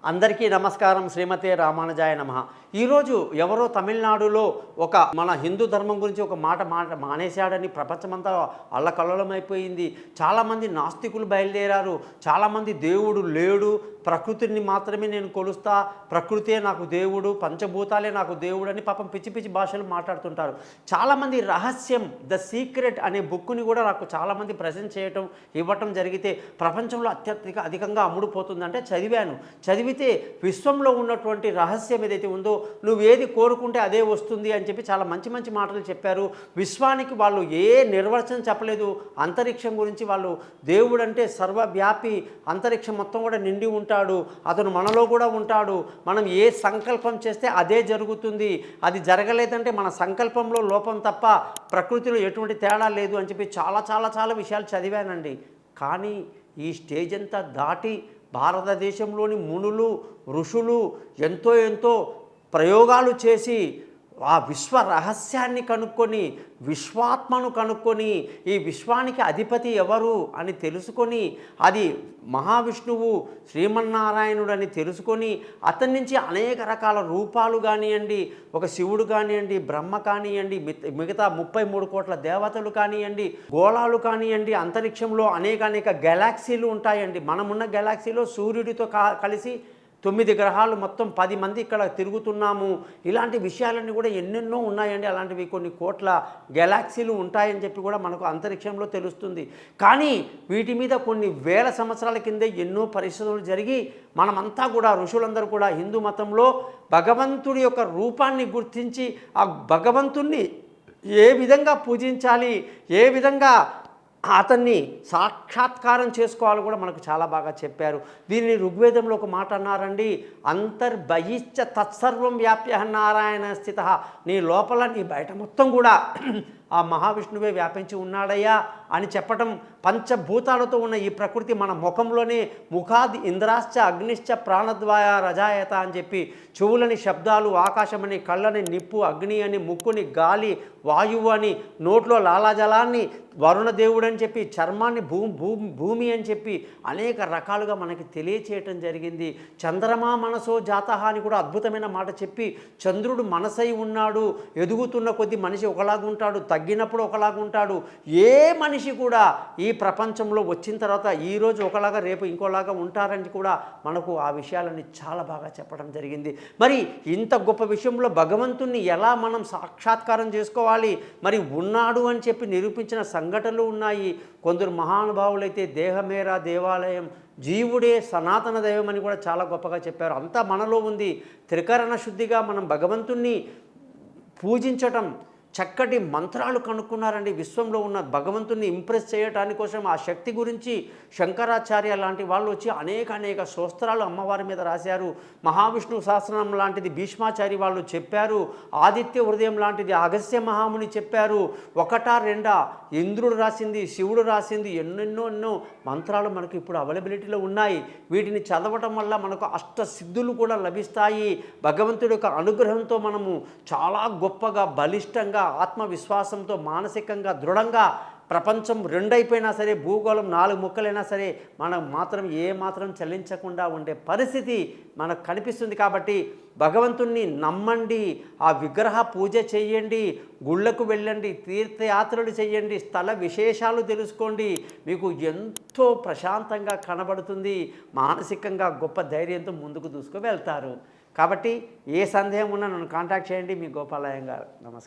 అందరికీ నమస్కారం. శ్రీమతే రామానుజాయ నమః. ఈరోజు ఎవరో తమిళనాడులో ఒక మన హిందూ ధర్మం గురించి ఒక మాట మానేశాడని ప్రపంచమంతా అల్లకల్లోలమైపోయింది. చాలామంది నాస్తికులు బయలుదేరారు. చాలామంది దేవుడు లేడు, ప్రకృతిని మాత్రమే నేను కొలుస్తా, ప్రకృతే నాకు దేవుడు, పంచభూతాలే నాకు దేవుడు అని పాపం పిచ్చి పిచ్చి భాషలు మాట్లాడుతుంటారు. చాలామంది రహస్యం ద సీక్రెట్ అనే బుక్ని కూడా నాకు చాలామంది ప్రజెంట్ చేయటం ఇవ్వటం జరిగితే ప్రపంచంలో అధికంగా అమ్ముడుపోతుందంటే చదివితే విశ్వంలో ఉన్నటువంటి రహస్యం ఏదైతే ఉందో నువ్వు ఏది కోరుకుంటే అదే వస్తుంది అని చెప్పి చాలా మంచి మంచి మాటలు చెప్పారు. విశ్వానికి వాళ్ళు ఏ నిర్వచనం చెప్పలేదు. అంతరిక్షం గురించి వాళ్ళు దేవుడు అంటే సర్వవ్యాపి, అంతరిక్షం మొత్తం కూడా నిండి ఉంటాడు, అతను మనలో కూడా ఉంటాడు, మనం ఏ సంకల్పం చేస్తే అదే జరుగుతుంది, అది జరగలేదంటే మన సంకల్పంలో లోపం తప్ప ప్రకృతిలో ఎటువంటి తేడా లేదు అని చెప్పి చాలా చాలా చాలా విషయాలు చదివానండి. కానీ ఈ స్టేజ్ అంతా దాటి భారతదేశంలోని మునులు ఋషులు ఎంతో ప్రయోగాలు చేసి ఆ విశ్వ రహస్యాన్ని కనుక్కొని, విశ్వాత్మను కనుక్కొని, ఈ విశ్వానికి అధిపతి ఎవరు అని తెలుసుకొని, అది మహావిష్ణువు శ్రీమన్నారాయణుడు అని తెలుసుకొని, అతని నుంచి అనేక రకాల రూపాలు కానివ్వండి, ఒక శివుడు కానివ్వండి, బ్రహ్మ కానివ్వండి, మిగతా 33 కోట్ల దేవతలు కానివ్వండి, గోళాలు కానివ్వండి, అంతరిక్షంలో అనేక గెలాక్సీలు ఉంటాయండి. మనమున్న గెలాక్సీలో సూర్యుడితో కలిసి 9 గ్రహాలు, మొత్తం 10 మంది ఇక్కడ తిరుగుతున్నాము. ఇలాంటి విషయాలన్నీ కూడా ఎన్నెన్నో ఉన్నాయండి. అలాంటివి కొన్ని కోట్ల గెలాక్సీలు ఉంటాయని చెప్పి కూడా మనకు అంతరిక్షంలో తెలుస్తుంది. కానీ వీటి మీద కొన్ని వేల సంవత్సరాల కిందే ఎన్నో పరిశోధనలు జరిగి మనమంతా కూడా ఋషులందరూ కూడా హిందూ మతంలో భగవంతుడి యొక్క రూపాన్ని గుర్తించి ఆ భగవంతుణ్ణి ఏ విధంగా పూజించాలి, ఏ విధంగా అతన్ని సాక్షాత్కారం చేసుకోవాలి కూడా మనకు చాలా బాగా చెప్పారు. దీనిని ఋగ్వేదంలో ఒక మాట అన్నారండి, అంతర్బహిశ్చ తత్సర్వం వ్యాప్య నారాయణ స్థిత. నీ లోపల నీ బయట మొత్తం కూడా ఆ మహావిష్ణువే వ్యాపించి ఉన్నాడయ్యా అని చెప్పటం. పంచభూతాలతో ఉన్న ఈ ప్రకృతి మన ముఖంలోనే, ముఖాది ఇంద్రాశ్చ అగ్నిశ్చ ప్రాణద్వాయ రజాయత అని చెప్పి, చెవులని శబ్దాలు, ఆకాశమని, కళ్ళని నిప్పు, అగ్ని అని, ముక్కుని గాలి, వాయువు అని, నోట్లో లాలాజలాన్ని వరుణదేవుడు అని చెప్పి, చర్మాన్ని భూమి అని చెప్పి అనేక రకాలుగా మనకి తెలియచేయటం జరిగింది. చంద్రమా మనసో జాతః అని కూడా అద్భుతమైన మాట చెప్పి, చంద్రుడు మనసై ఉన్నాడు, ఎదుగుతున్న కొద్దీ మనిషి ఒకలాగుంటాడు, తగ్గినప్పుడు ఒకలాగుంటాడు. ఏ మనిషి కూడా ఈ ప్రపంచంలో వచ్చిన తర్వాత ఈరోజు ఒకలాగా రేపు ఇంకోలాగా ఉంటారని కూడా మనకు ఆ విషయాలని చాలా బాగా చెప్పడం జరిగింది. మరి ఇంత గొప్ప విషయంలో భగవంతుణ్ణి ఎలా మనం సాక్షాత్కారం చేసుకోవాలి, మరి ఉన్నాడు అని చెప్పి నిరూపించిన సంఘటనలు ఉన్నాయి. కొందరు మహానుభావులైతే దేహమేరా దేవాలయం, జీవుడే సనాతన దైవం అని కూడా చాలా గొప్పగా చెప్పారు. అంతా మనలో ఉంది. త్రికరణ శుద్ధిగా మనం భగవంతుణ్ణి పూజించటం, చక్కటి మంత్రాలు కనుక్కున్నారండి. విశ్వంలో ఉన్న భగవంతుని ఇంప్రెస్ చేయటానికి కోసం ఆ శక్తి గురించి శంకరాచార్య లాంటి వాళ్ళు వచ్చి అనేక స్తోత్రాలు అమ్మవారి మీద రాశారు. మహావిష్ణు సహస్రనామం లాంటిది భీష్మాచారి వాళ్ళు చెప్పారు. ఆదిత్య హృదయం లాంటిది అగస్త్య మహాముని చెప్పారు. ఒకటా రెండా ఇంద్రుడు రాసింది, శివుడు రాసింది, ఎన్నెన్నో మంత్రాలు మనకు ఇప్పుడు అవైలబిలిటీలో ఉన్నాయి. వీటిని చదవటం వల్ల మనకు అష్టసిద్ధులు కూడా లభిస్తాయి. భగవంతుడి యొక్క అనుగ్రహంతో మనము చాలా గొప్పగా, బలిష్టంగా, ఆత్మవిశ్వాసంతో, మానసికంగా దృఢంగా, ప్రపంచం రెండైపోయినా సరే, భూగోళం 4 ముక్కలైనా సరే, మనం మాత్రం ఏ మాత్రం చలించకుండా ఉండే పరిస్థితి మనకు కనిపిస్తుంది. కాబట్టి భగవంతుణ్ణి నమ్మండి, ఆ విగ్రహ పూజ చేయండి, గుళ్ళకు వెళ్ళండి, తీర్థయాత్రలు చేయండి, స్థల విశేషాలు తెలుసుకోండి. మీకు ఎంతో ప్రశాంతంగా కనబడుతుంది. మానసికంగా గొప్ప ధైర్యంతో ముందుకు దూసుకు వెళ్తారు. కాబట్టి ఏ సందేహం ఉన్నా నన్ను కాంటాక్ట్ చేయండి. మీ గోపాలయ్య గారు. నమస్కారం.